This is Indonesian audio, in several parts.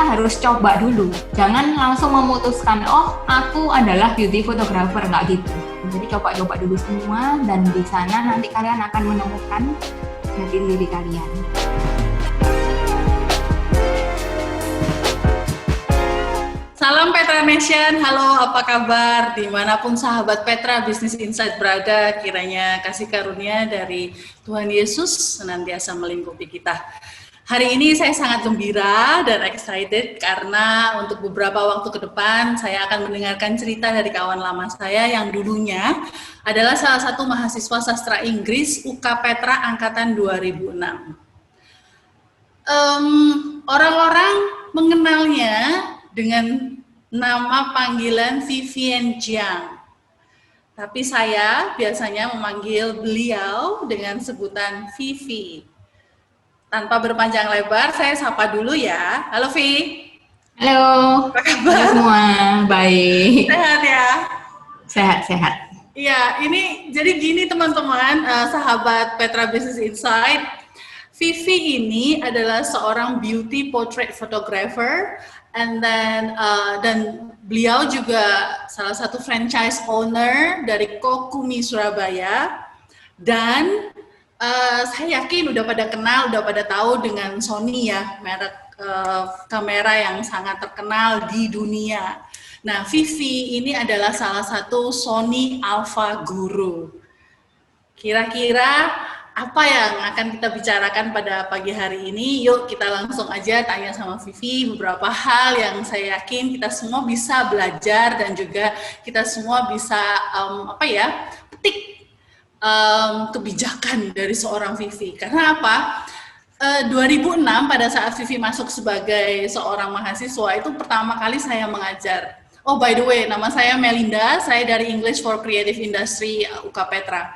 harus coba dulu. Jangan langsung memutuskan, oh aku adalah beauty photographer, nggak gitu. Jadi coba-coba dulu semua, dan di sana nanti kalian akan menemukan jati diri kalian. Salam Petra Nation, halo apa kabar? Dimanapun sahabat Petra Business Insight berada, kiranya kasih karunia dari Tuhan Yesus senantiasa melingkupi kita. Hari ini saya sangat gembira dan excited karena untuk beberapa waktu ke depan saya akan mendengarkan cerita dari kawan lama saya yang dulunya adalah salah satu mahasiswa sastra Inggris UK Petra angkatan 2006. Orang-orang mengenalnya dengan nama panggilan Vivian Jiang. Tapi saya biasanya memanggil beliau dengan sebutan Vivi. Tanpa berpanjang lebar, saya sapa dulu ya. Halo Vi. Halo. Apa kabar? Halo semua, baik. Sehat ya? Sehat-sehat. Iya, ini jadi gini teman-teman, sahabat Petra Business Insight. Vivi ini adalah seorang beauty portrait photographer, dan beliau juga salah satu franchise owner dari Kokumi Surabaya. Dan saya yakin udah pada kenal, udah pada tahu dengan Sony ya, merek kamera yang sangat terkenal di dunia. Nah, Vivi ini adalah salah satu Sony Alpha Guru. Kira-kira apa yang akan kita bicarakan pada pagi hari ini? Yuk kita langsung aja tanya sama Vivi beberapa hal yang saya yakin kita semua bisa belajar dan juga kita semua bisa petik kebijakan dari seorang Vivi. Karena apa? 2006 pada saat Vivi masuk sebagai seorang mahasiswa itu pertama kali saya mengajar. Oh by the way, nama saya Melinda, saya dari English for Creative Industry UK Petra.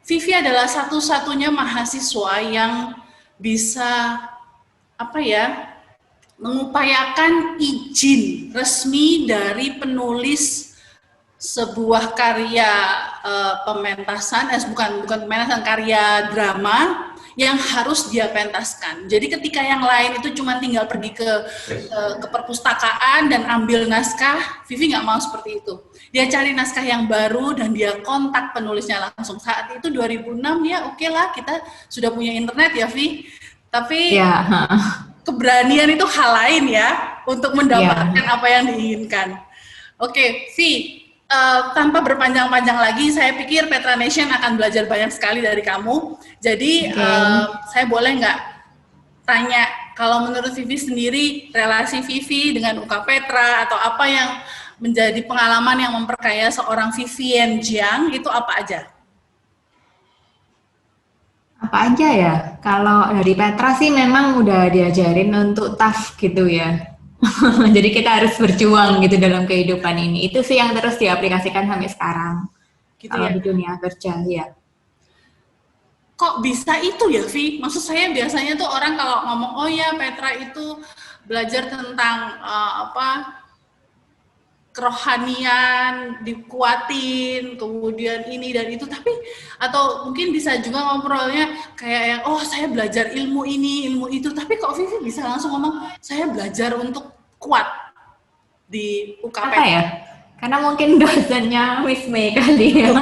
Vivi adalah satu-satunya mahasiswa yang bisa mengupayakan izin resmi dari penulis sebuah karya pementasan, bukan pementasan, karya drama yang harus dia pentaskan. Jadi ketika yang lain itu cuma tinggal pergi ke perpustakaan dan ambil naskah, Vivi nggak mau seperti itu. Dia cari naskah yang baru dan dia kontak penulisnya langsung. Saat itu 2006 ya, oke lah, kita sudah punya internet ya, Vi. Tapi keberanian itu hal lain ya untuk mendapatkan apa yang diinginkan. Oke, Vi. Tanpa berpanjang-panjang lagi, saya pikir Petra Nation akan belajar banyak sekali dari kamu. Jadi, saya boleh nggak tanya, kalau menurut Vivi sendiri, relasi Vivi dengan UK Petra, atau apa yang menjadi pengalaman yang memperkaya seorang Vivian Jiang, itu apa aja? Apa aja ya? Kalau dari Petra sih memang udah diajarin untuk tough gitu ya. Jadi kita harus berjuang gitu dalam kehidupan ini. Itu sih yang terus diaplikasikan sampai sekarang. Gitu kalau ya? Di dunia kerja ya. Kok bisa itu ya, Vi? Maksud saya biasanya tuh orang kalau ngomong, oh ya Petra itu belajar tentang kerohanian, dikuatin, kemudian ini dan itu, tapi atau mungkin bisa juga ngobrolnya kayak yang, oh saya belajar ilmu ini, ilmu itu, tapi kok Vivi bisa langsung ngomong, saya belajar untuk kuat di UKP. Apa ya? Karena mungkin dosennya Miss May kali ya.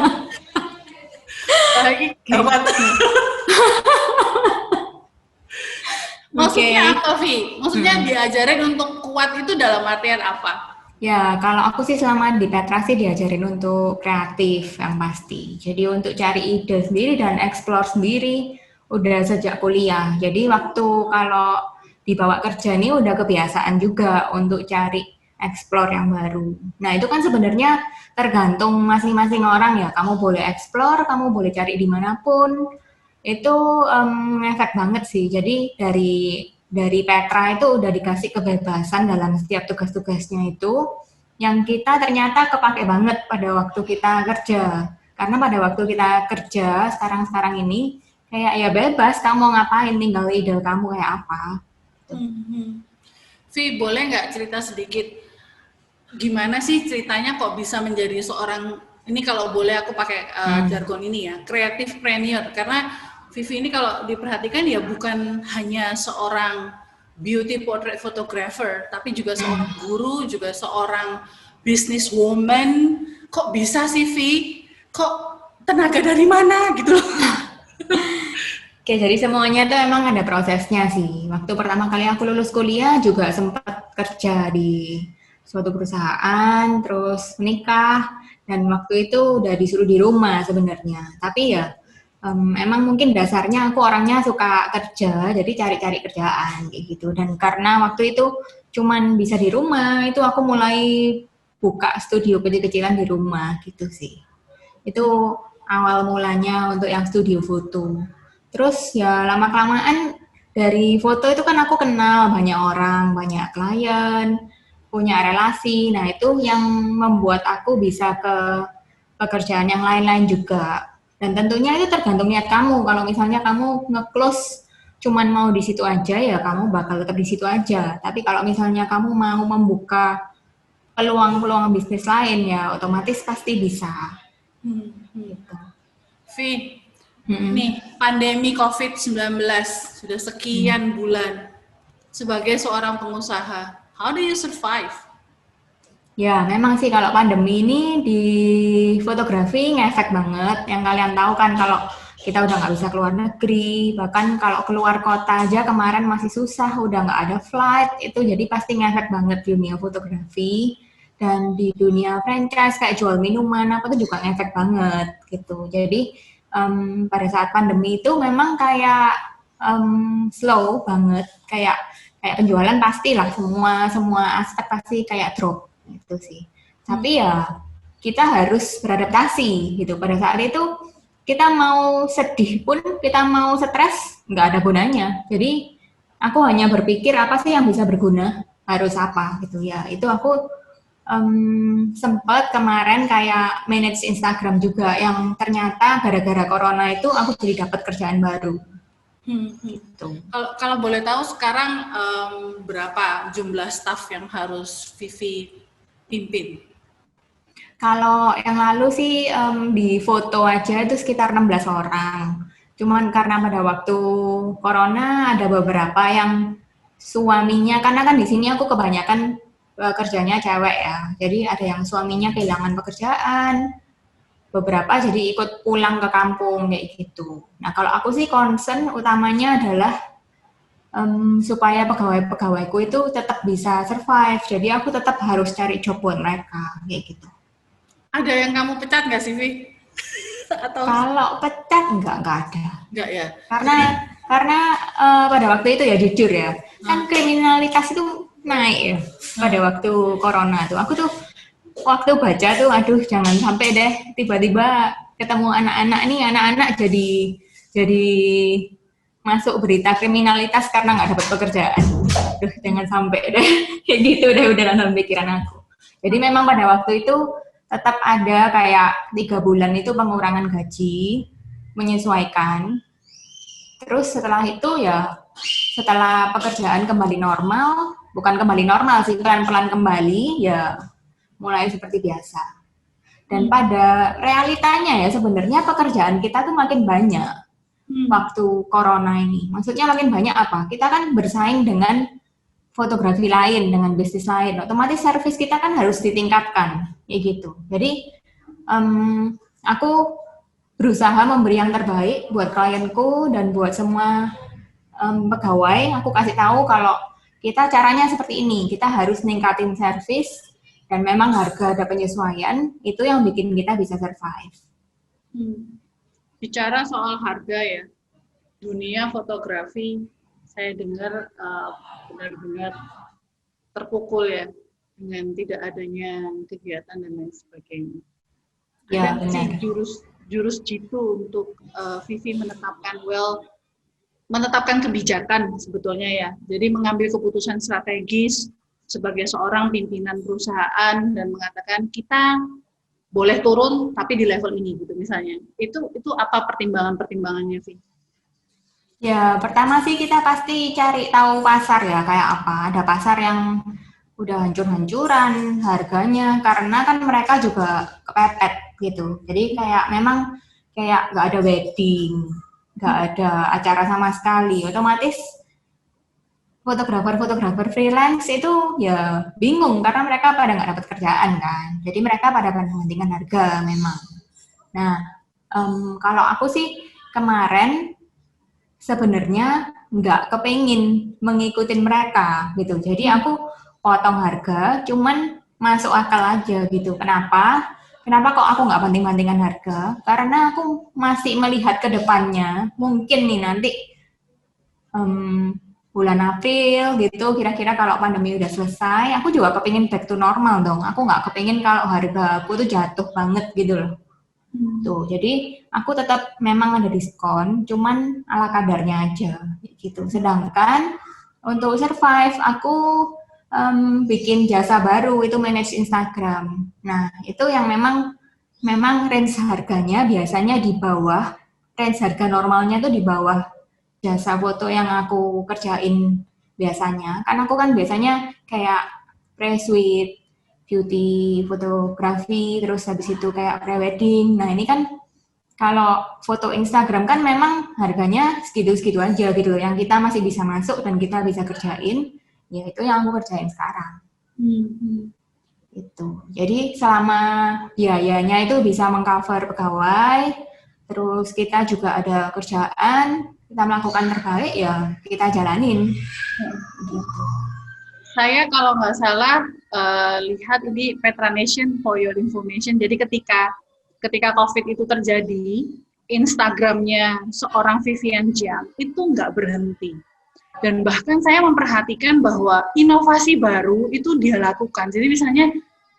Maksudnya apa, Vi? Maksudnya diajarin untuk kuat itu dalam artian apa? Ya, kalau aku sih selama di Petra sih diajarin untuk kreatif yang pasti. Jadi untuk cari ide sendiri dan explore sendiri udah sejak kuliah. Jadi waktu kalau dibawa kerja ini udah kebiasaan juga untuk cari explore yang baru. Nah itu kan sebenarnya tergantung masing-masing orang ya. Kamu boleh explore, kamu boleh cari dimanapun. Itu efek banget sih. Jadi dari Petra itu udah dikasih kebebasan dalam setiap tugas-tugasnya itu, yang kita ternyata kepake banget pada waktu kita kerja. Karena pada waktu kita kerja sekarang ini, kayak ya bebas, kamu mau ngapain, tinggal ide kamu kayak apa. Vi, boleh nggak cerita sedikit, gimana sih ceritanya kok bisa menjadi seorang, ini kalau boleh aku pakai jargon ini ya, creativepreneur, karena Vivi ini kalau diperhatikan ya bukan hanya seorang beauty portrait photographer, tapi juga seorang guru, juga seorang businesswoman. Kok bisa sih, Vi? Kok tenaga dari mana gitu loh? Oke, jadi semuanya tuh emang ada prosesnya sih. Waktu pertama kali aku lulus kuliah juga sempat kerja di suatu perusahaan, terus menikah, dan waktu itu udah disuruh di rumah sebenarnya. Tapi ya emang mungkin dasarnya aku orangnya suka kerja, jadi cari-cari kerjaan kayak gitu. Dan karena waktu itu cuman bisa di rumah, itu aku mulai buka studio kecil-kecilan di rumah gitu sih. Itu awal mulanya untuk yang studio foto. Terus ya lama-kelamaan dari foto itu kan aku kenal banyak orang, banyak klien, punya relasi. Nah, itu yang membuat aku bisa ke pekerjaan yang lain-lain juga. Dan tentunya itu tergantung niat kamu. Kalau misalnya kamu nge-close cuman mau di situ aja, ya kamu bakal tetap di situ aja. Tapi kalau misalnya kamu mau membuka peluang-peluang bisnis lain, ya otomatis pasti bisa. Gitu. Vi, nih pandemi COVID-19 sudah sekian bulan. Sebagai seorang pengusaha, how do you survive? Ya, memang sih kalau pandemi ini di fotografi ngefek banget. Yang kalian tahu kan kalau kita udah nggak bisa keluar negeri, bahkan kalau keluar kota aja kemarin masih susah, udah nggak ada flight, itu jadi pasti ngefek banget dunia fotografi. Dan di dunia franchise kayak jual minuman apa tuh juga ngefek banget gitu. Jadi pada saat pandemi itu memang kayak slow banget, kayak penjualan pastilah semua aspek pasti kayak drop gitu sih. Tapi ya kita harus beradaptasi gitu. Pada saat itu kita mau sedih pun, kita mau stres, nggak ada gunanya. Jadi aku hanya berpikir apa sih yang bisa berguna, harus apa gitu ya. Itu aku sempat kemarin kayak manage Instagram juga yang ternyata gara-gara corona itu aku jadi dapat kerjaan baru. Gitu. Kalau boleh tahu sekarang berapa jumlah staff yang harus Vivi pimpin? Kalau yang lalu sih di foto aja itu sekitar 16 orang. Cuman karena pada waktu corona ada beberapa yang suaminya, karena kan di sini aku kebanyakan kerjanya cewek ya. Jadi ada yang suaminya kehilangan pekerjaan, beberapa jadi ikut pulang ke kampung kayak gitu. Nah, kalau aku sih concern utamanya adalah supaya pegawai-pegawaiku itu tetap bisa survive. Jadi aku tetap harus cari job buat mereka kayak gitu. Ada yang kamu pecat nggak sih, Vi? Atau kalau pecat enggak ada. Enggak ya? Karena pada waktu itu ya jujur ya, kan kriminalitas itu naik ya pada waktu corona tuh. Aku tuh waktu baca tuh, aduh jangan sampai deh tiba-tiba ketemu anak-anak jadi masuk berita kriminalitas karena nggak dapat pekerjaan. Aduh jangan sampai deh kayak gitu deh udah dalam pikiran aku. Jadi memang pada waktu itu tetap ada kayak 3 bulan itu pengurangan gaji, menyesuaikan. Terus setelah itu ya, setelah pekerjaan kembali normal, bukan kembali normal sih, pelan-pelan kembali, ya mulai seperti biasa. Dan pada realitanya ya sebenarnya pekerjaan kita tuh makin banyak waktu corona ini. Maksudnya makin banyak apa? Kita kan bersaing dengan fotografi lain, dengan bisnis lain, otomatis servis kita kan harus ditingkatkan, kayak gitu. Jadi aku berusaha memberi yang terbaik buat klienku dan buat semua pegawai. Aku kasih tahu kalau kita caranya seperti ini, kita harus ningkatin servis dan memang harga ada penyesuaian, itu yang bikin kita bisa survive. Bicara soal harga ya, dunia fotografi saya dengar benar-benar terpukul ya dengan tidak adanya kegiatan dan lain sebagainya. Ya, ada sih jurus jitu untuk Vivi menetapkan kebijakan sebetulnya ya. Jadi mengambil keputusan strategis sebagai seorang pimpinan perusahaan dan mengatakan kita boleh turun tapi di level ini gitu misalnya. Itu apa pertimbangannya, Vi? Ya, pertama sih kita pasti cari tahu pasar ya, kayak apa. Ada pasar yang udah hancur-hancuran harganya, karena kan mereka juga kepepet gitu. Jadi kayak memang kayak nggak ada wedding, nggak ada acara sama sekali. Otomatis fotografer freelance itu ya bingung karena mereka pada nggak dapat kerjaan kan. Jadi mereka pada mementingkan harga memang. Nah, kalau aku sih kemarin sebenarnya nggak kepingin mengikuti mereka gitu. Jadi aku potong harga, cuman masuk akal aja gitu. Kenapa? Kenapa kok aku nggak banting-bantingan harga? Karena aku masih melihat ke depannya. Mungkin nih nanti bulan April gitu, kira-kira kalau pandemi udah selesai, aku juga kepingin back to normal dong. Aku nggak kepingin kalau harga aku tuh jatuh banget gitu loh. Tuh, jadi aku tetap memang ada diskon, cuman ala kadarnya aja gitu. Sedangkan untuk survive, aku bikin jasa baru itu manage Instagram. Nah, itu yang memang range harganya biasanya di bawah range harga normalnya tuh di bawah jasa foto yang aku kerjain biasanya. Kan aku kan biasanya kayak pre-shoot, beauty, fotografi, terus habis itu kayak pre-wedding. Nah ini kan kalau foto Instagram kan memang harganya segitu-segitu aja gitu. Yang kita masih bisa masuk dan kita bisa kerjain, ya itu yang aku kerjain sekarang. Itu. Jadi selama biayanya itu bisa mengcover pegawai, terus kita juga ada kerjaan, kita melakukan terbaik ya kita jalanin. Gitu. Saya kalau nggak salah lihat ini Petra Nation for your information. Jadi ketika COVID itu terjadi, Instagramnya seorang Vivian Jiang itu nggak berhenti. Dan bahkan saya memperhatikan bahwa inovasi baru itu dia lakukan. Jadi misalnya,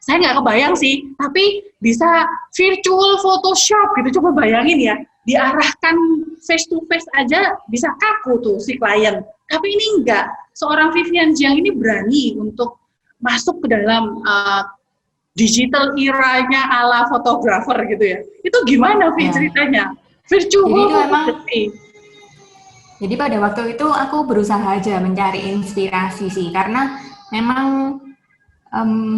saya nggak kebayang sih, tapi bisa virtual Photoshop gitu. Coba bayangin ya, diarahkan face to face aja bisa kaku tuh si klien. Tapi ini enggak. Seorang Vivian Jiang ini berani untuk masuk ke dalam digital era-nya ala fotografer gitu ya. Itu gimana Vi ceritanya? Virtual Jadi pada waktu itu aku berusaha aja mencari inspirasi sih, karena memang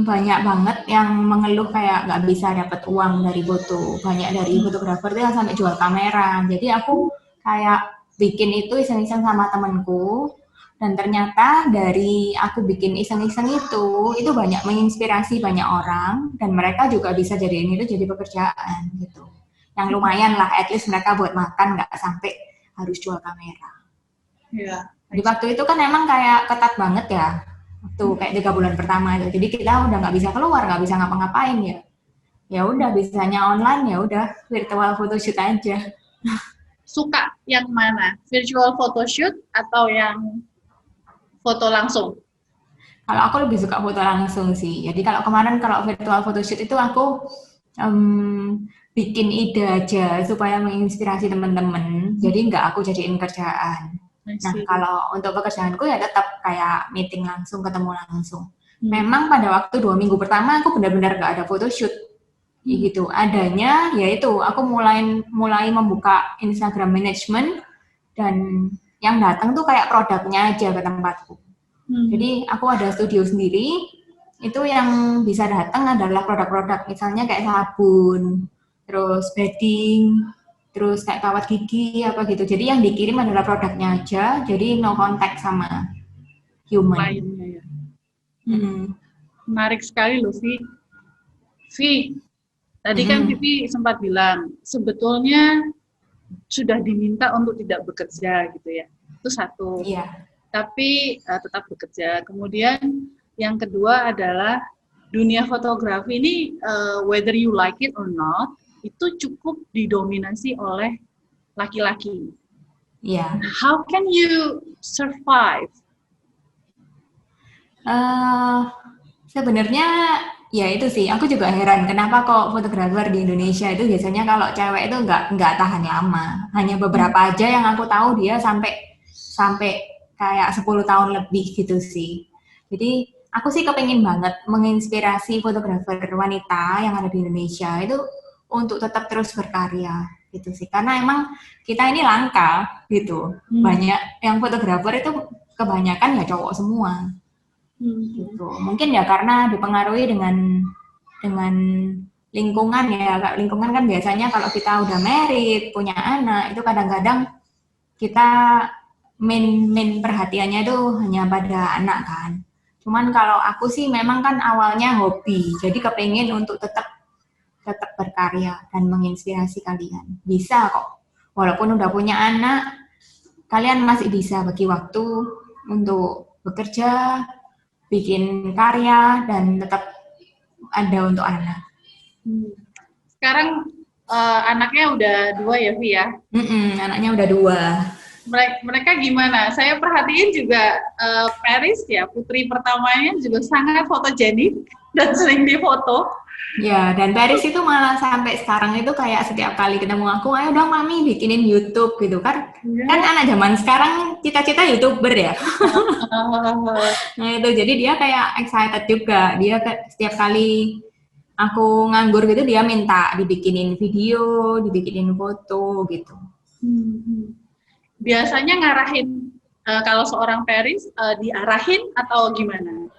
banyak banget yang mengeluh kayak nggak bisa dapat uang dari foto. Banyak dari fotografer tuh yang sampai jual kamera. Jadi aku kayak bikin itu iseng-iseng sama temenku, dan ternyata dari aku bikin iseng-iseng itu banyak menginspirasi banyak orang, dan mereka juga bisa jadiin itu jadi pekerjaan gitu. Yang lumayan lah, at least mereka buat makan nggak sampai harus jual kamera. Ya. Di waktu itu kan emang kayak ketat banget ya, waktu kayak 3 bulan pertama itu. Jadi kita udah nggak bisa keluar, nggak bisa ngapa-ngapain ya. Ya udah bisanya online, ya udah virtual photoshoot aja. Suka yang mana? Virtual photoshoot atau yang foto langsung? Kalau aku lebih suka foto langsung sih. Jadi kalau kemarin kalau virtual photoshoot itu aku bikin ide aja supaya menginspirasi teman-teman. Jadi nggak aku jadiin kerjaan. Nah, kalau untuk pekerjaanku ya tetap kayak meeting langsung, ketemu langsung. Memang pada waktu 2 minggu pertama aku benar-benar nggak ada photoshoot. Gitu. Adanya yaitu aku mulai membuka Instagram management, dan yang datang tuh kayak produknya aja ke tempatku. Jadi aku ada studio sendiri, itu yang bisa datang adalah produk-produk, misalnya kayak sabun, terus bedding, terus kayak kawat gigi apa gitu. Jadi yang dikirim adalah produknya aja, jadi no contact sama human. Ya. Menarik sekali loh, Vi. Tadi kan Vivi sempat bilang sebetulnya sudah diminta untuk tidak bekerja gitu ya. Itu satu. Iya. Tapi tetap bekerja. Kemudian yang kedua adalah dunia fotografi ini whether you like it or not, itu cukup didominasi oleh laki-laki. Iya. How can you survive? Sebenarnya ya itu sih, aku juga heran kenapa kok fotografer di Indonesia itu biasanya kalau cewek itu nggak tahan lama. Hanya beberapa aja yang aku tahu dia sampai kayak 10 tahun lebih gitu sih. Jadi aku sih kepengin banget menginspirasi fotografer wanita yang ada di Indonesia itu untuk tetap terus berkarya gitu sih. Karena emang kita ini langka gitu. Banyak yang fotografer itu kebanyakan ya cowok semua. Gitu. Mungkin ya karena dipengaruhi dengan lingkungan ya. Lingkungan kan biasanya kalau kita udah married, punya anak, itu kadang-kadang kita main perhatiannya itu hanya pada anak kan. Cuman kalau aku sih memang kan awalnya hobi, jadi kepengen untuk tetap tetap berkarya dan menginspirasi kalian. Bisa kok. Walaupun udah punya anak, kalian masih bisa bagi waktu untuk bekerja, bikin karya, dan tetap ada untuk anak. Sekarang anaknya udah 2 ya, Vi ya? Anaknya udah 2. Mereka gimana? Saya perhatiin juga Paris ya, putri pertamanya juga sangat fotogenik dan sering difoto. Ya, dan Paris itu malah sampai sekarang itu kayak setiap kali ketemu aku, ayo dong mami bikinin YouTube gitu kan. Ya. Kan anak zaman sekarang cita-cita YouTuber ya. Nah itu, jadi dia kayak excited juga. Dia setiap kali aku nganggur gitu, dia minta dibikinin video, dibikinin foto gitu. Biasanya ngarahin, kalau seorang Paris, diarahin atau gimana?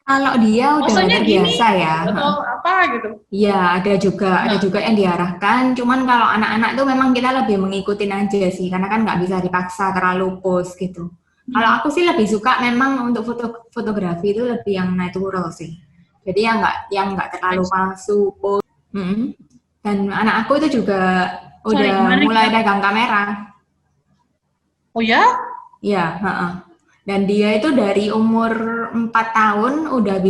Kalau dia udah terbiasa ya. Atau apa gitu? Iya, ada juga yang diarahkan. Cuman kalau anak-anak tuh memang kita lebih mengikutin aja sih, karena kan nggak bisa dipaksa terlalu pose gitu. Kalau aku sih lebih suka memang untuk fotografi itu lebih yang natural sih. Jadi yang nggak terlalu palsu pose. Dan anak aku itu juga udah mulai pegang kamera. Oh ya? Iya, dan dia itu dari umur 4 tahun udah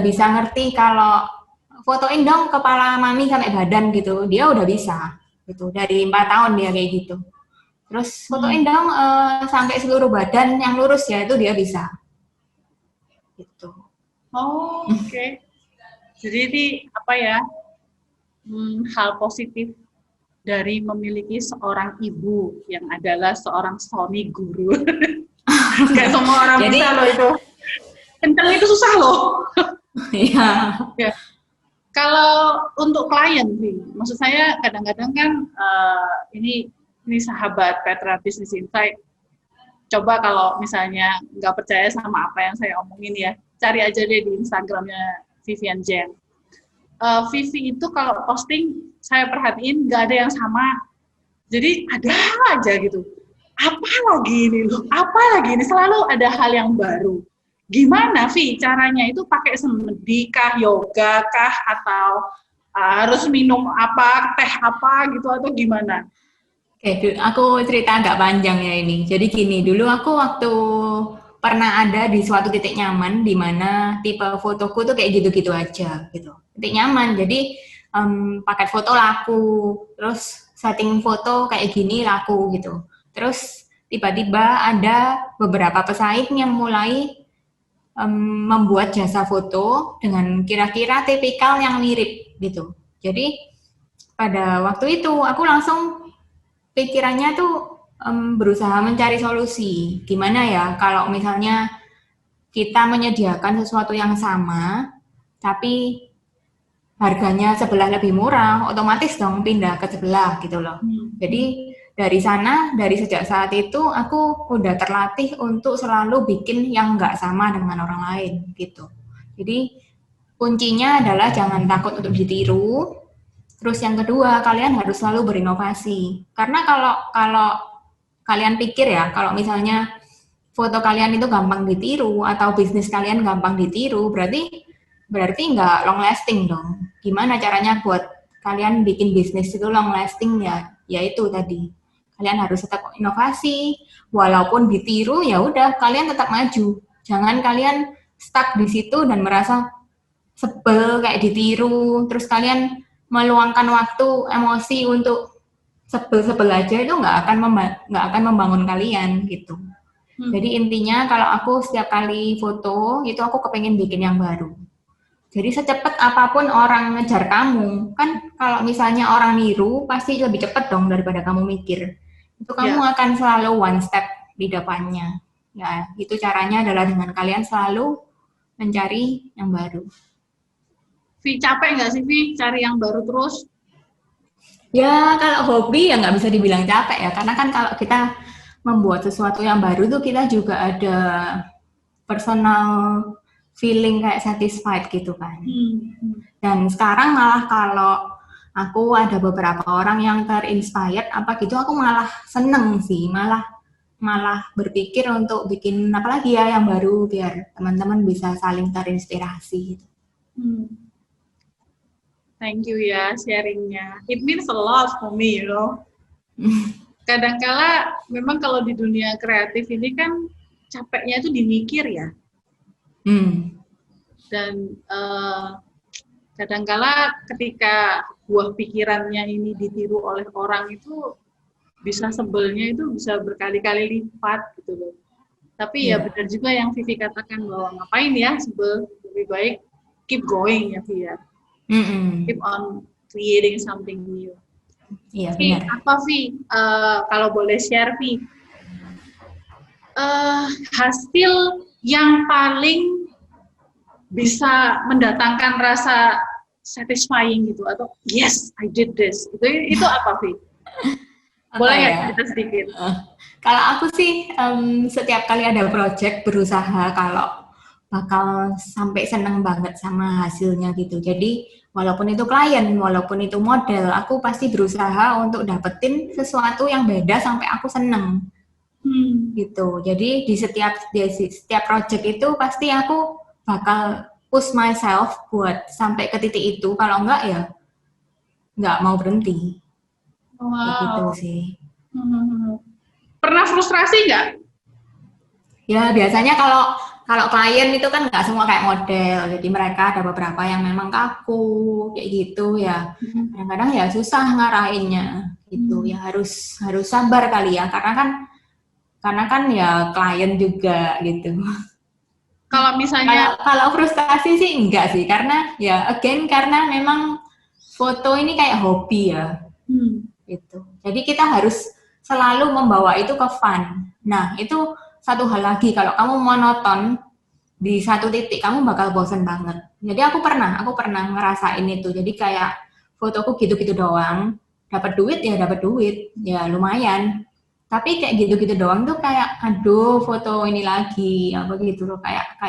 bisa ngerti kalau fotoin dong kepala mami sampai badan gitu, dia udah bisa gitu. Dari 4 tahun dia kayak gitu. Terus fotoin dong sampai seluruh badan yang lurus ya, itu dia bisa gitu. Oh, oke. Jadi ini apa ya, hal positif dari memiliki seorang ibu yang adalah seorang suami guru. Gak semua orang bisa loh itu. Kenceng itu susah loh. Iya. Ya. Kalau untuk klien sih, maksud saya kadang-kadang kan ini sahabat Petra Business Insight. Coba kalau misalnya nggak percaya sama apa yang saya omongin ya, cari aja deh di Instagramnya Vivian Jen. Vivi itu kalau posting, saya perhatiin nggak ada yang sama. Jadi ada aja gitu. Apa lagi ini loh? Apa lagi ini? Selalu ada hal yang baru. Gimana, Vi, caranya itu pakai semedi kah, yoga kah, atau harus minum apa, teh apa gitu, atau gimana? Oke, aku cerita agak panjang ya ini. Jadi gini, dulu aku waktu pernah ada di suatu titik nyaman di mana tipe fotoku tuh kayak gitu-gitu aja gitu. Titik nyaman, jadi paket foto laku, terus setting foto kayak gini laku gitu. Terus tiba-tiba ada beberapa pesaing yang mulai membuat jasa foto dengan kira-kira tipikal yang mirip gitu. Jadi pada waktu itu aku langsung pikirannya tuh berusaha mencari solusi. Gimana ya kalau misalnya kita menyediakan sesuatu yang sama, tapi harganya sebelah lebih murah, otomatis dong pindah ke sebelah gitu loh. Jadi dari sejak saat itu aku udah terlatih untuk selalu bikin yang nggak sama dengan orang lain gitu. Jadi kuncinya adalah jangan takut untuk ditiru. Terus yang kedua, kalian harus selalu berinovasi. Karena kalau kalian pikir ya, kalau misalnya foto kalian itu gampang ditiru atau bisnis kalian gampang ditiru, berarti nggak long lasting dong. Gimana caranya buat kalian bikin bisnis itu long lasting ya? Yaitu tadi kalian harus tetap inovasi, walaupun ditiru ya udah kalian tetap maju. Jangan kalian stuck di situ dan merasa sebel kayak ditiru, terus kalian meluangkan waktu, emosi untuk sebel-sebel aja, itu nggak akan membangun kalian gitu. Jadi intinya kalau aku setiap kali foto itu aku kepengen bikin yang baru. Jadi secepat apapun orang ngejar kamu, kan kalau misalnya orang niru pasti lebih cepat dong daripada kamu mikir. Itu kamu akan selalu one step di depannya. Ya, itu caranya adalah dengan kalian selalu mencari yang baru. Vi, capek nggak sih, Vi, cari yang baru terus? Ya, kalau hobi ya nggak bisa dibilang capek ya, karena kan kalau kita membuat sesuatu yang baru tuh kita juga ada personal feeling kayak satisfied gitu kan. Dan sekarang malah kalau aku ada beberapa orang yang terinspired apa gitu, aku malah seneng sih, malah berpikir untuk bikin apa lagi ya yang baru biar teman-teman bisa saling terinspirasi gitu. Thank you ya sharingnya. It means a lot for me, you know. Kadangkala memang kalau di dunia kreatif ini kan capeknya itu dimikir ya. Dan kadangkala ketika buah pikirannya ini ditiru oleh orang itu bisa sebelnya itu bisa berkali-kali lipat gitu loh. Tapi ya benar juga yang Vivi katakan bahwa ngapain ya sebel, lebih baik keep going ya Vi ya. Keep on creating something new. Iya benar. Apa Vi? Kalau boleh share Vi, hasil yang paling bisa mendatangkan rasa satisfying gitu atau yes I did this itu apa Vi? Boleh nggak cerita sedikit? Kalau aku sih setiap kali ada project berusaha kalau bakal sampai seneng banget sama hasilnya gitu. Jadi walaupun itu klien, walaupun itu model, aku pasti berusaha untuk dapetin sesuatu yang beda sampai aku seneng. Gitu. Jadi di setiap project itu pasti aku bakal push myself buat sampai ke titik itu. Kalau enggak ya nggak mau berhenti. Kayak gitu sih. Pernah frustrasi nggak? Ya biasanya kalau klien itu kan nggak semua kayak model, jadi mereka ada beberapa yang memang kaku kayak gitu ya. Kadang-kadang ya susah ngarahinnya gitu ya, harus sabar kali ya, karena kan ya klien juga gitu. Kalau misalnya kalau frustasi sih enggak sih, karena ya again karena memang foto ini kayak hobi ya. Gitu. Jadi kita harus selalu membawa itu ke fun. Nah, itu satu hal lagi, kalau kamu monoton di satu titik kamu bakal bosen banget. Jadi aku pernah ngerasain itu. Jadi kayak fotoku gitu-gitu doang, dapat duit ya lumayan. Tapi kayak gitu-gitu doang tuh kayak aduh foto ini lagi apa gitu loh, kayak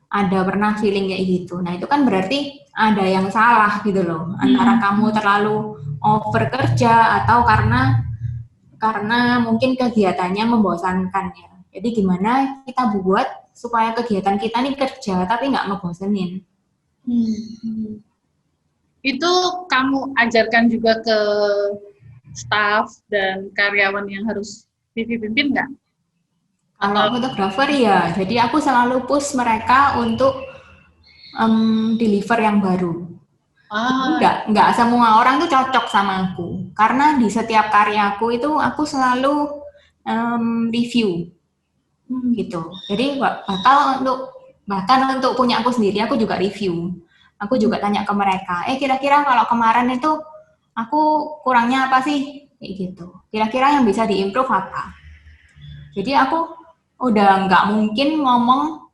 ada pernah feeling kayak gitu. Nah, itu kan berarti ada yang salah gitu loh. Antara kamu terlalu over kerja atau karena mungkin kegiatannya membosankan ya. Jadi gimana kita buat supaya kegiatan kita nih kerja tapi nggak ngebosenin. Itu kamu ajarkan juga ke staff dan karyawan yang harus Vivi pimpin nggak? Kalau fotografer ya, jadi aku selalu push mereka untuk deliver yang baru. Nggak semua orang tuh cocok sama aku, karena di setiap karyaku itu aku selalu review gitu. Jadi bahkan untuk punya aku sendiri aku juga review. Aku juga tanya ke mereka, kira-kira kalau kemarin itu aku kurangnya apa sih? Kayak gitu. Kira-kira yang bisa diimprove apa? Jadi aku udah nggak mungkin ngomong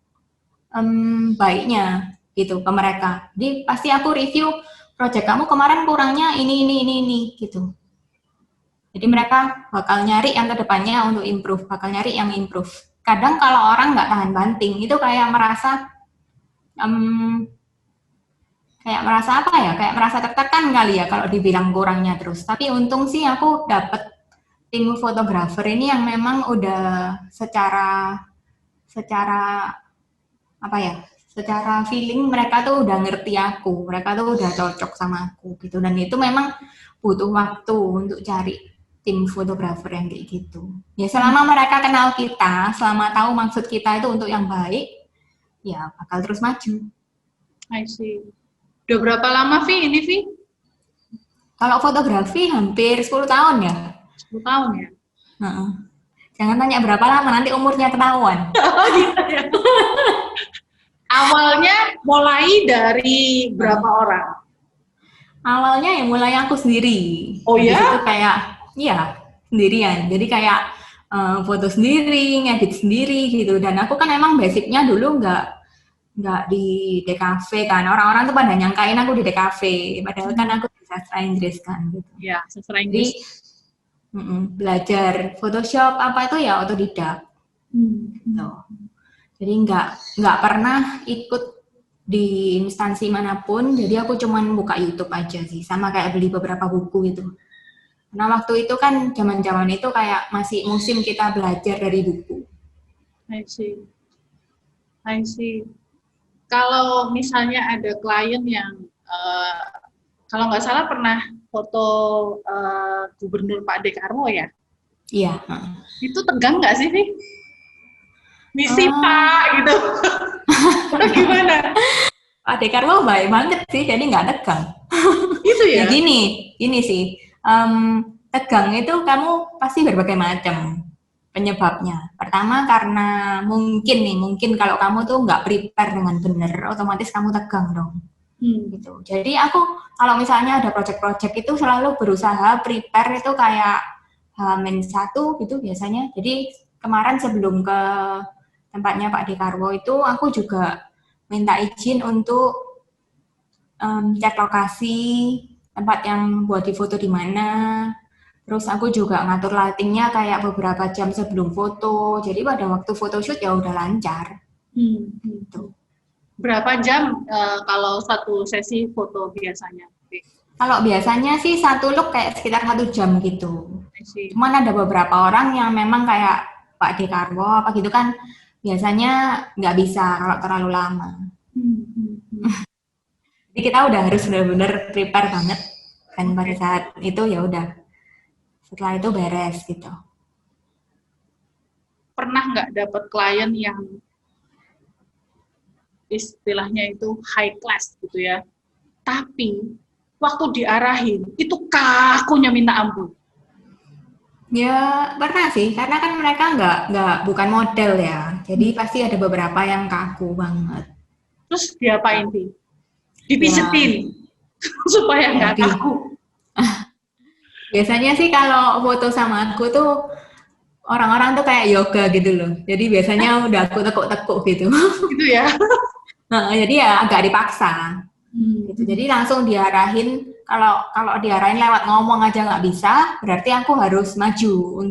baiknya gitu ke mereka. Jadi pasti aku review project kamu kemarin kurangnya ini gitu. Jadi mereka bakal nyari yang kedepannya untuk improve, bakal nyari yang improve. Kadang kalau orang nggak tahan banting, itu kayak merasa apa ya? Kayak merasa tertekan kali ya kalau dibilang kurangnya terus. Tapi untung sih aku dapet tim fotografer ini yang memang udah secara apa ya? Secara feeling mereka tuh udah ngerti aku, mereka tuh udah cocok sama aku gitu. Dan itu memang butuh waktu untuk cari tim fotografer yang kayak gitu. Ya selama mereka kenal kita, selama tahu maksud kita itu untuk yang baik, ya bakal terus maju. I see. Udah berapa lama Vi ini Vi? Kalau fotografi hampir 10 tahun ya. 10 tahun ya? Jangan tanya berapa lama, nanti umurnya ketahuan. Gitu ya. Awalnya mulai dari berapa orang? Awalnya ya mulai aku sendiri. Oh ya? Itu kayak, iya sendirian. Jadi kayak foto sendiri, ngedit sendiri gitu. Dan aku kan emang basicnya dulu nggak di DKV kan. Orang-orang tuh pada nyangkain aku di DKV. Padahal kan aku di sastra Inggris kan gitu. Ya, sastra Inggris. Jadi belajar Photoshop apa itu ya otodidak. Gitu. Jadi nggak pernah ikut di instansi manapun, jadi aku cuman buka YouTube aja sih, sama kayak beli beberapa buku itu. Nah, waktu itu kan zaman-zaman itu kayak masih musim kita belajar dari buku. I see. I see. Kalau misalnya ada klien yang, kalau nggak salah pernah foto Gubernur Pak Dekarwo ya? Iya. Itu tegang nggak sih, Vi? Misi Pak, gitu. Atau gimana? Pak Dekarwo baik banget sih, jadi nggak tegang. Gitu ya? Ya gini sih, tegang itu kamu pasti berbagai macam penyebabnya. Pertama karena mungkin kalau kamu tuh nggak prepare dengan benar, otomatis kamu tegang dong. Gitu. Jadi aku kalau misalnya ada project-project itu selalu berusaha prepare itu kayak H-1 gitu biasanya. Jadi kemarin sebelum ke tempatnya Pak Dekarwo itu aku juga minta izin untuk cek lokasi tempat yang buat difoto di mana. Terus aku juga ngatur lightingnya kayak beberapa jam sebelum foto. Jadi pada waktu photoshoot ya udah lancar. Gitu. Berapa jam kalau satu sesi foto biasanya? Kalau biasanya sih satu look kayak sekitar 1 jam gitu. Cuman ada beberapa orang yang memang kayak Pak Dekarwo apa gitu kan biasanya nggak bisa kalau terlalu lama. Jadi kita udah harus benar-benar prepare banget kan pada saat itu ya udah. Setelah itu beres gitu. Pernah nggak dapet klien yang istilahnya itu high class gitu ya, tapi waktu diarahin itu kakunya minta ampun? Ya pernah sih, karena kan mereka bukan model ya, jadi pasti ada beberapa yang kaku banget. Terus diapain sih? Dipijetin supaya nggak kaku. Biasanya sih kalau foto sama aku tuh orang-orang tuh kayak yoga gitu loh. Jadi biasanya udah aku tekuk-tekuk gitu. Gitu ya. Nah, jadi ya agak dipaksa. Gitu. Jadi langsung diarahin. Kalau diarahin lewat ngomong aja nggak bisa, berarti aku harus maju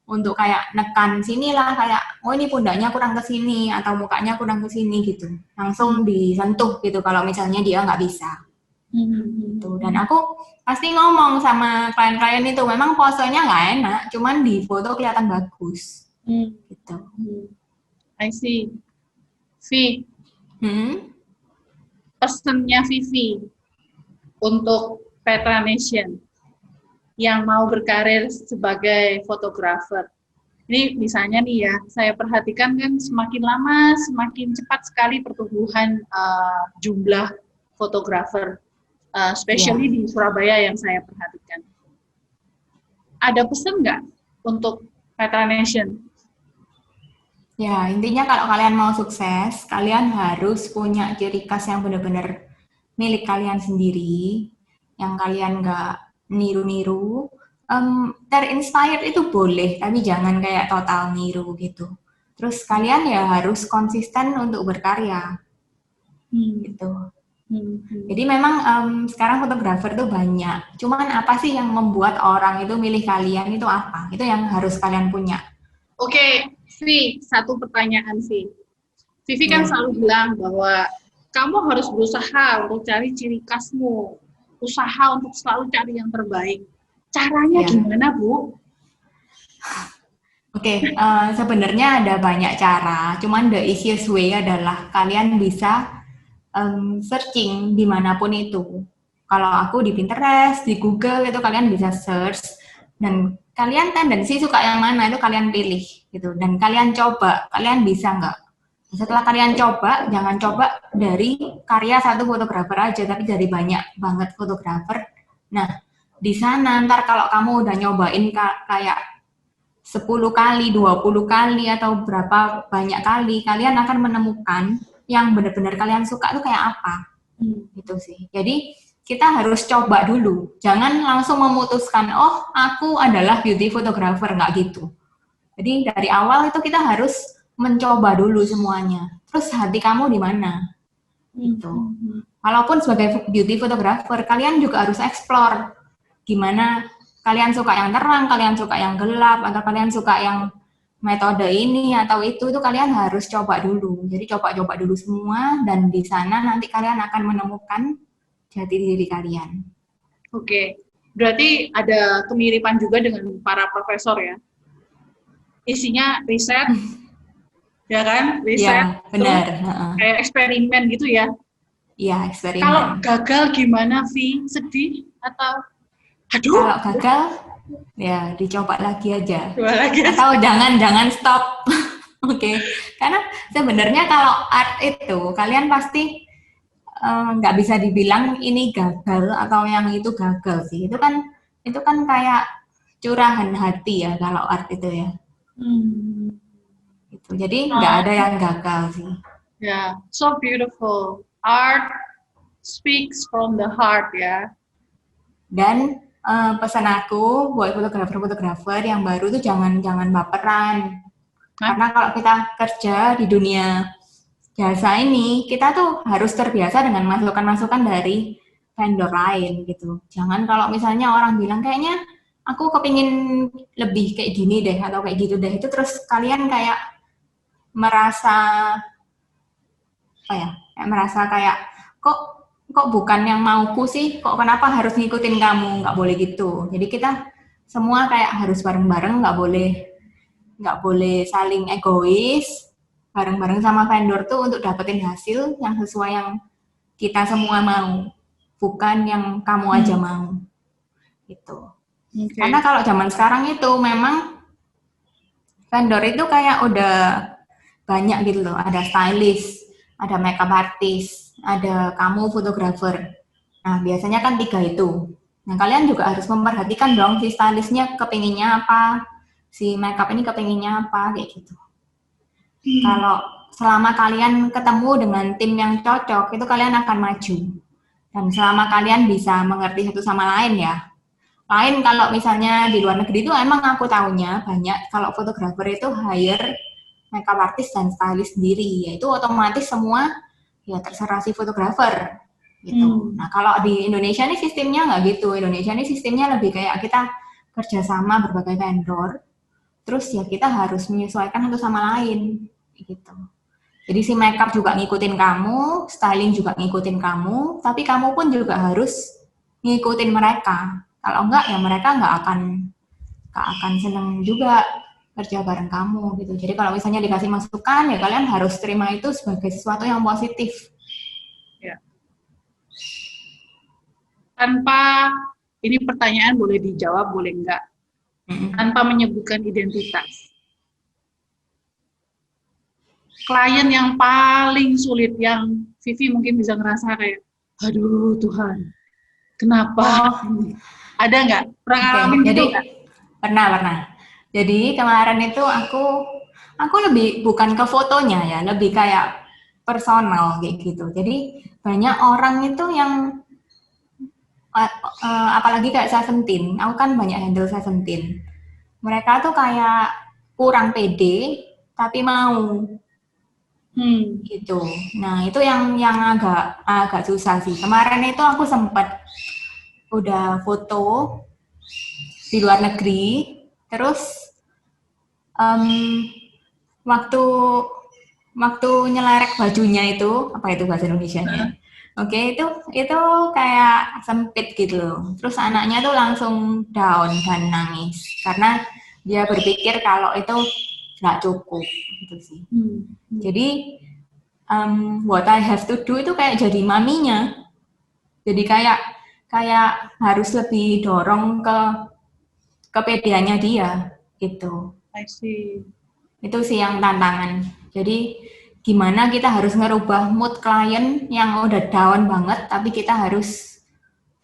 untuk kayak nekan sinilah kayak oh ini pundaknya kurang ke sini atau mukanya kurang ke sini gitu. Langsung disentuh gitu kalau misalnya dia nggak bisa. Gitu. Dan aku pasti ngomong sama klien-klien itu memang posenya nggak enak, cuman di foto kelihatan bagus. Gitu. I see. Vi, pesennya Vivi untuk Petra Nation yang mau berkarir sebagai fotografer. Ini misalnya nih ya, saya perhatikan kan semakin lama semakin cepat sekali pertumbuhan jumlah fotografer, especially di Surabaya yang saya perhatikan. Ada pesan nggak untuk Petra Nation? Ya, intinya kalau kalian mau sukses, kalian harus punya ciri khas yang benar-benar milik kalian sendiri, yang kalian nggak niru-niru. Terinspired itu boleh, tapi jangan kayak total niru gitu. Terus kalian ya harus konsisten untuk berkarya, gitu. Jadi memang sekarang fotografer tuh banyak. Cuman apa sih yang membuat orang itu milih kalian itu apa? Itu yang harus kalian punya. Oke, Vi, satu pertanyaan Vi. Vivi kan selalu bilang bahwa kamu harus berusaha untuk cari ciri khasmu, usaha untuk selalu cari yang terbaik. Caranya gimana, Bu? Oke, sebenarnya ada banyak cara. Cuman the easiest way adalah kalian bisa searching dimanapun itu. Kalau aku di Pinterest, di Google itu kalian bisa search dan kalian tendensi suka yang mana itu kalian pilih gitu dan kalian coba, kalian bisa nggak? Setelah kalian coba, jangan coba dari karya satu fotografer aja, tapi dari banyak banget fotografer. Nah, di sana ntar kalau kamu udah nyobain kayak 10 kali, 20 kali atau berapa banyak kali, kalian akan menemukan yang benar-benar kalian suka itu kayak apa. Gitu sih. Jadi kita harus coba dulu. Jangan langsung memutuskan, oh aku adalah beauty photographer, nggak gitu. Jadi dari awal itu kita harus mencoba dulu semuanya. Terus hati kamu di mana? Gitu. Walaupun sebagai beauty photographer, kalian juga harus explore gimana kalian suka yang terang, kalian suka yang gelap, atau kalian suka yang metode ini atau itu kalian harus coba dulu. Jadi coba-coba dulu semua dan di sana nanti kalian akan menemukan jati diri kalian. Oke, berarti ada kemiripan juga dengan para profesor ya. Isinya riset, ya kan? Riset, Ya, benar. kayak eksperimen gitu ya. Iya, Kalau eksperimen. gagal gimana, Vi? Sedih atau aduh, Kalau gagal, ya dicoba lagi aja. coba lagi aja. Atau jangan stop. Oke, karena sebenarnya kalau art itu kalian pasti nggak bisa dibilang ini gagal atau yang itu gagal sih. Itu kan kayak curahan hati ya kalau art itu ya. Gitu. Jadi nggak ada yang gagal sih. Yeah, so beautiful. Art speaks from the heart ya. Dan pesan aku buat fotografer-fotografer yang baru tuh jangan baperan. Karena kalau kita kerja di dunia jasa ini, kita tuh harus terbiasa dengan masukan-masukan dari vendor lain gitu. Jangan kalau misalnya orang bilang kayaknya aku kepingin lebih kayak gini deh atau kayak gitu deh, itu terus kalian kayak merasa apa ya? Kayak merasa kayak kok bukan yang mauku sih, kok kenapa harus ngikutin kamu, nggak boleh gitu. Jadi kita semua kayak harus bareng-bareng, nggak boleh saling egois, bareng-bareng sama vendor tuh untuk dapetin hasil yang sesuai yang kita semua mau, bukan yang kamu aja mau. Gitu. Okay. Karena kalau zaman sekarang itu memang vendor itu kayak udah banyak gitu loh, ada stylist, ada makeup artist, ada kamu fotografer. Nah, biasanya kan 3 itu. Nah, kalian juga harus memperhatikan dong si stylistnya kepinginnya apa, si makeup ini kepinginnya apa, kayak gitu. Kalau selama kalian ketemu dengan tim yang cocok, itu kalian akan maju. Dan selama kalian bisa mengerti satu sama lain ya. Lain kalau misalnya di luar negeri itu emang aku tahunya banyak kalau fotografer itu hire makeup artist dan stylist sendiri, yaitu otomatis semua ya terserah si fotografer gitu. Nah kalau di Indonesia nih sistemnya nggak gitu. Indonesia nih sistemnya lebih kayak kita kerjasama berbagai vendor, terus ya kita harus menyesuaikan satu sama lain gitu. Jadi si makeup juga ngikutin kamu, styling juga ngikutin kamu, tapi kamu pun juga harus ngikutin mereka. Kalau enggak ya mereka nggak akan seneng juga kerja bareng kamu gitu. Jadi kalau misalnya dikasih masukan ya kalian harus terima itu sebagai sesuatu yang positif. Ya. Tanpa ini pertanyaan boleh dijawab boleh enggak? Tanpa menyebutkan identitas. Klien yang paling sulit yang Vivi mungkin bisa ngerasa kayak, aduh Tuhan, kenapa? Ada nggak? Pernah ngalamin gitu nggak? Pernah. Jadi kemarin itu aku lebih bukan ke fotonya ya, lebih kayak personal kayak gitu. Jadi banyak orang itu yang apalagi kayak Seventeen, aku kan banyak handle Seventeen. Mereka tuh kayak kurang pede tapi mau gitu. Nah itu yang agak susah sih. Kemarin itu aku sempat udah foto di luar negeri, terus waktu nyelerek bajunya itu apa itu bahasa Indonesianya? Oke, itu kayak sempit gitu loh. Terus anaknya tuh langsung down dan nangis karena dia berpikir kalau itu nggak cukup gitu sih. Jadi what I have to do itu kayak jadi maminya. Jadi kayak harus lebih dorong ke kepedeannya dia gitu. I see. Itu sih yang tantangan. Jadi gimana kita harus ngerubah mood klien yang udah down banget, tapi kita harus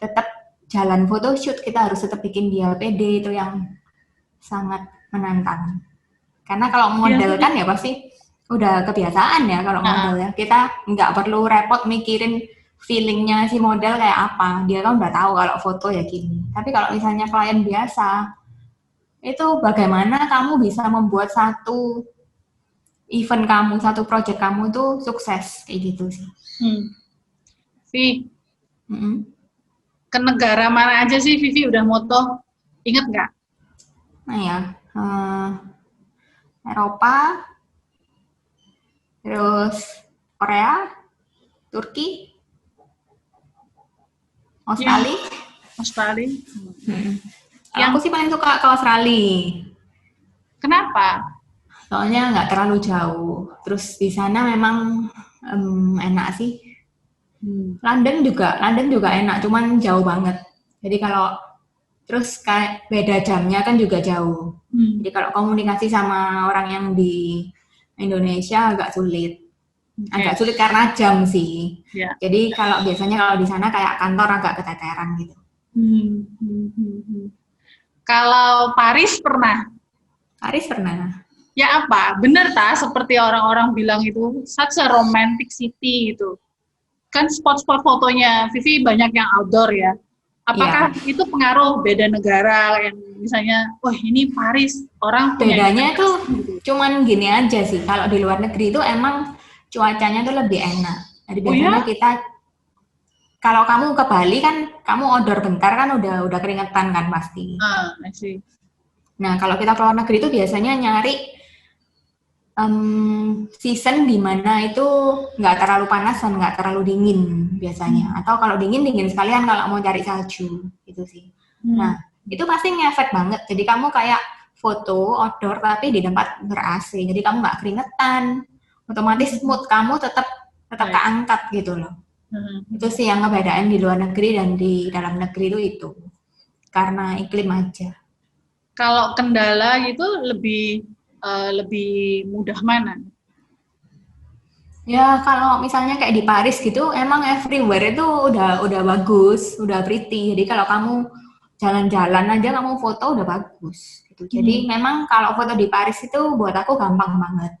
tetap jalan photoshoot, kita harus tetap bikin dia pede, itu yang sangat menantang. Karena kalau model kan ya pasti udah kebiasaan ya kalau model ya. Kita nggak perlu repot mikirin feelingnya si model kayak apa. Dia kan udah tahu kalau foto ya gini. Tapi kalau misalnya klien biasa, itu bagaimana kamu bisa membuat satu event kamu, satu project kamu tuh sukses kayak gitu sih. Vivi, ke negara mana aja sih Vivi udah moto? Ingat nggak? Nah ya, Eropa, terus Korea, Turki, Yang Australia. Australia. Kalau aku sih paling suka ke Australia. Kenapa? Soalnya nggak terlalu jauh. Terus di sana memang enak sih. London juga enak, cuman jauh banget. Jadi kalau terus kayak beda jamnya kan juga jauh. Jadi kalau komunikasi sama orang yang di Indonesia agak sulit. Agak sulit karena jam sih. Ya. Jadi biasanya kalau di sana kayak kantor agak keteteran gitu. Kalau Paris pernah? Paris pernah. Ya apa? Bener tak seperti orang-orang bilang itu such a romantic city itu. Kan spot-spot fotonya Vivi banyak yang outdoor ya. Apakah itu pengaruh beda negara yang misalnya, wah ini Paris orang punya bedanya tuh cuman gini aja sih. Kalau di luar negeri itu emang cuacanya tuh lebih enak. Jadi biasanya kita kalau kamu ke Bali kan kamu outdoor bentar kan udah keringetan kan pasti. I see. Nah kalau kita ke luar negeri itu biasanya nyari season di mana itu nggak terlalu panas dan nggak terlalu dingin biasanya. Atau kalau dingin sekalian kalau mau cari salju gitu sih. Nah itu pasti ngefek banget. Jadi kamu kayak foto outdoor tapi di tempat ber-AC. Jadi kamu nggak keringetan. Otomatis mood kamu tetap keangkat gitu loh. Itu sih yang ngebedain di luar negeri dan di dalam negeri itu karena iklim aja. Kalau kendala gitu lebih mudah mana? Ya kalau misalnya kayak di Paris gitu, emang everywhere itu udah bagus, udah pretty. Jadi kalau kamu jalan-jalan aja kamu foto udah bagus. Gitu. Jadi memang kalau foto di Paris itu buat aku gampang banget.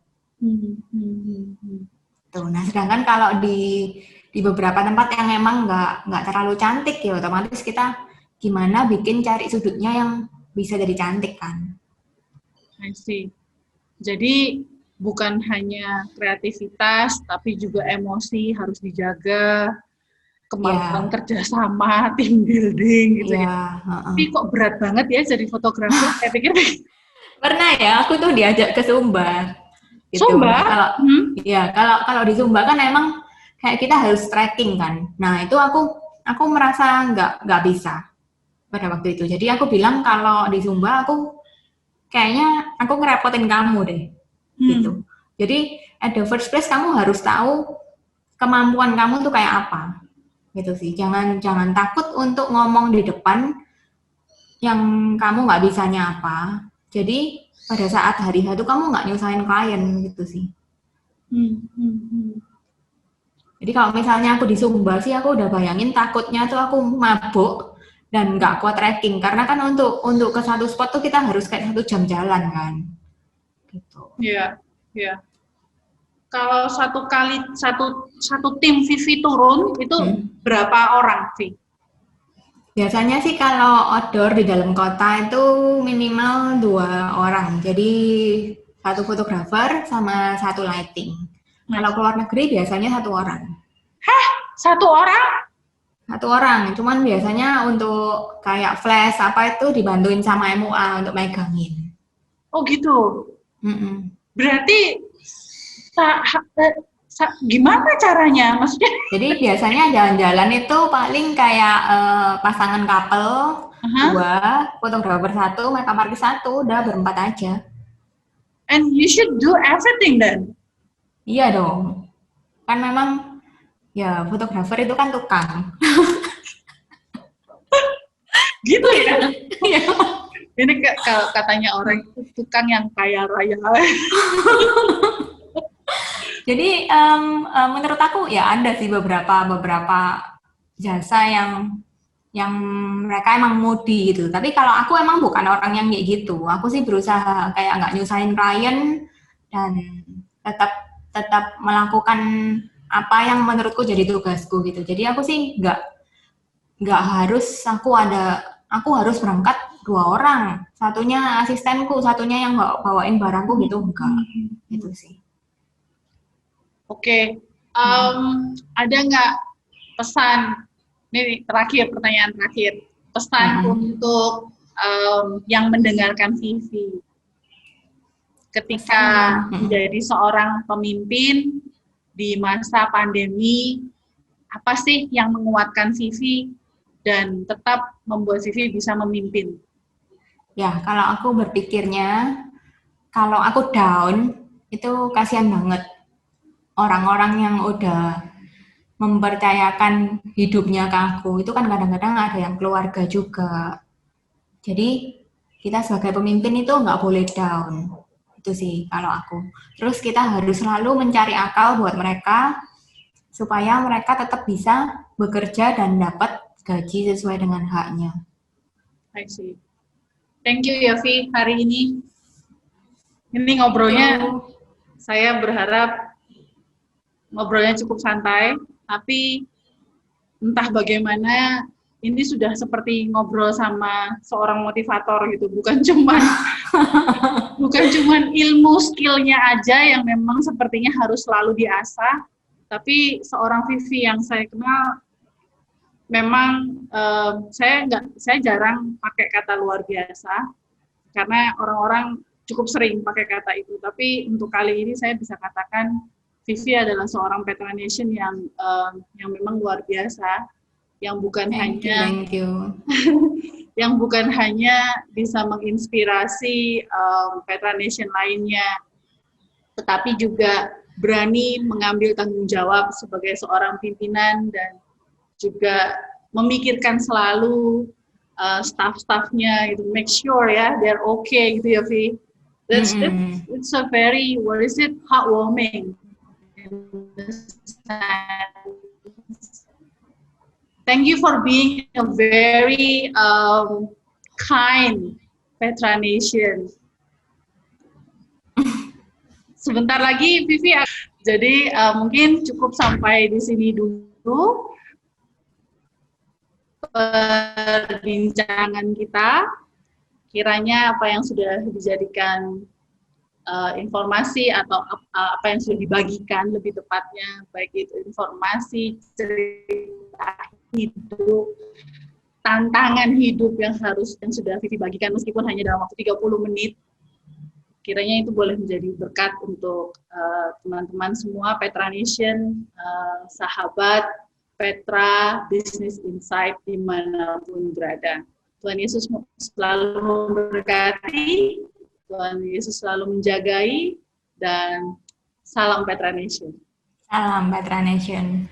Tuh, nah sedangkan kalau di beberapa tempat yang emang nggak terlalu cantik ya otomatis kita gimana bikin cari sudutnya yang bisa jadi cantik kan. I see. Jadi bukan hanya kreativitas, tapi juga emosi harus dijaga, kemampuan kerjasama, team building gitu ya. Tapi kok berat banget ya jadi fotografer? Saya pikir pernah ya, aku tuh diajak ke Sumba. Gitu. Sumba? Nah, kalau di Sumba kan emang kayak kita harus trekking kan. Nah itu aku merasa nggak bisa pada waktu itu. Jadi aku bilang kalau di Sumba kayaknya aku ngerepotin kamu deh, gitu. Jadi at the first place kamu harus tahu kemampuan kamu tuh kayak apa, gitu sih. Jangan takut untuk ngomong di depan yang kamu nggak bisanya apa. Jadi pada saat hari itu kamu nggak nyusahin klien gitu sih. Jadi kalau misalnya aku di Sumba sih aku udah bayangin takutnya tuh aku mabuk dan nggak kuat trekking karena kan untuk ke satu spot tuh kita harus kayak 1 jam jalan kan. Gitu. Iya, iya. Kalau satu tim Vivi turun itu berapa orang sih? Biasanya sih kalau outdoor di dalam kota itu minimal 2 orang. Jadi 1 fotografer sama 1 lighting. Kalau keluar negeri biasanya 1 orang. Hah? 1 orang? 1 orang. Cuman biasanya untuk kayak flash apa itu dibantuin sama MUA untuk megangin. Oh gitu. Berarti gimana caranya? Maksudnya? Jadi biasanya jalan-jalan itu paling kayak pasangan couple 2, fotografer 1, makeup artist 1, udah berempat aja. And you should do everything then. Iya dong. Kan memang ya fotografer itu kan tukang. Gitu ya? Ini kalau katanya orang itu tukang yang kaya raya. Jadi menurut aku ya ada sih beberapa jasa yang mereka emang mudi gitu. Tapi kalau aku emang bukan orang yang kayak gitu. Aku sih berusaha kayak nggak nyusahin klien dan tetap melakukan apa yang menurutku jadi tugasku gitu. Jadi aku sih nggak harus aku harus berangkat 2 orang. Satunya asistenku, satunya yang bawain barangku gitu enggak. Gitu sih. Oke, ada nggak pesan, ini pertanyaan terakhir, pesan untuk yang mendengarkan Vivi? ketika menjadi seorang pemimpin di masa pandemi, apa sih yang menguatkan Vivi dan tetap membuat Vivi bisa memimpin? Ya, kalau aku berpikirnya, kalau aku down, itu kasihan banget. Orang-orang yang udah mempercayakan hidupnya ke aku, itu kan kadang-kadang ada yang keluarga juga. Jadi, kita sebagai pemimpin itu nggak boleh down. Itu sih kalau aku. Terus kita harus selalu mencari akal buat mereka, supaya mereka tetap bisa bekerja dan dapat gaji sesuai dengan haknya. I see. Thank you ya Vi, hari ini. Ini ngobrolnya, saya berharap ngobrolnya cukup santai, tapi entah bagaimana ini sudah seperti ngobrol sama seorang motivator gitu, bukan cuman ilmu skillnya aja yang memang sepertinya harus selalu diasah, tapi seorang Vivi yang saya kenal memang saya jarang pakai kata luar biasa karena orang-orang cukup sering pakai kata itu, tapi untuk kali ini saya bisa katakan Vivi adalah seorang Petranation yang memang luar biasa, yang bukan yang bukan hanya bisa menginspirasi Petranation lainnya, tetapi juga berani mengambil tanggung jawab sebagai seorang pimpinan dan juga memikirkan selalu staff-staffnya gitu, make sure ya they're okay gitu ya Vi. It's a very heartwarming. Thank you for being a very kind Petranation. Sebentar lagi Vivi, jadi mungkin cukup sampai di sini dulu perbincangan kita. Kiranya apa yang sudah dijadikan informasi atau apa yang sudah dibagikan lebih tepatnya, baik itu informasi, cerita hidup, tantangan hidup yang sudah Vivi bagikan meskipun hanya dalam waktu 30 menit, kiranya itu boleh menjadi berkat untuk teman-teman semua Petranation, sahabat Petra Business Insight dimanapun berada. Tuhan Yesus selalu memberkati, Tuhan Yesus selalu menjagai, dan salam Petranation. Salam Petranation.